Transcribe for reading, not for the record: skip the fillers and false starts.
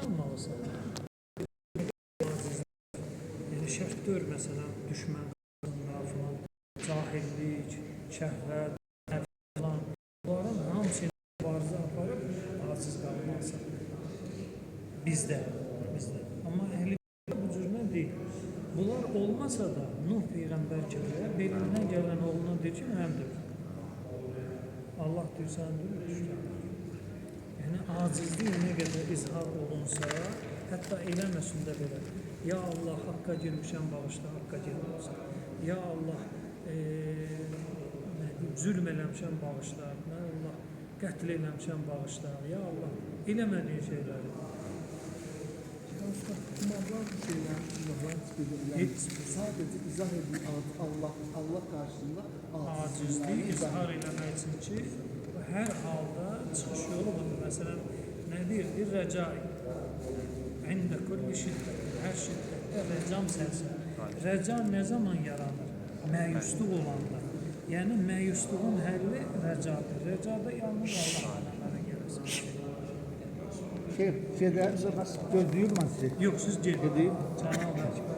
almalısan. Yəni şərt deyil, məsələn, düşmən qanunlar falan, cahillik, şəhvət, falan. Bunların hamısını mübarizə aparıb aciz qalmalısan. Bizdə. Amma əhli bu cürlə deyil. Bunlar olmasa da Nuh Peyğəmbər kimi belindən gələn oğluna deyir ki, mənimdir. Allah deyir, sən deyir. Yəni acizlik nə qədər izhar olunsa, hətta eləməsin də belə. Ya Allah, haqqa girmişəm, bağışla, haqqa girmişəm. Ya Allah, zülm eləmişəm, bağışla. Ya Allah, qətl eləmişəm, bağışla. Ya Allah, eləmədiyin şeyləri. Bunlar sadece izah edin Allah karşısında acizliği izhar eləmək üçün ki, hər halda çıxış yolu budur. Məsələn, nə deyir? Rəcai. İndə kulli şiddət. Hər şiddətdə rəcam sənsin. Rəca nə zaman yaranır? Məyusluq olanda. Yəni, məyusluğun həlli rəcadır. Rəcada yalnız Allah aləmlərə gəlirsin. Şeydə gözləyir mən sizi. Yox, siz gedin. Cənab Həkimə.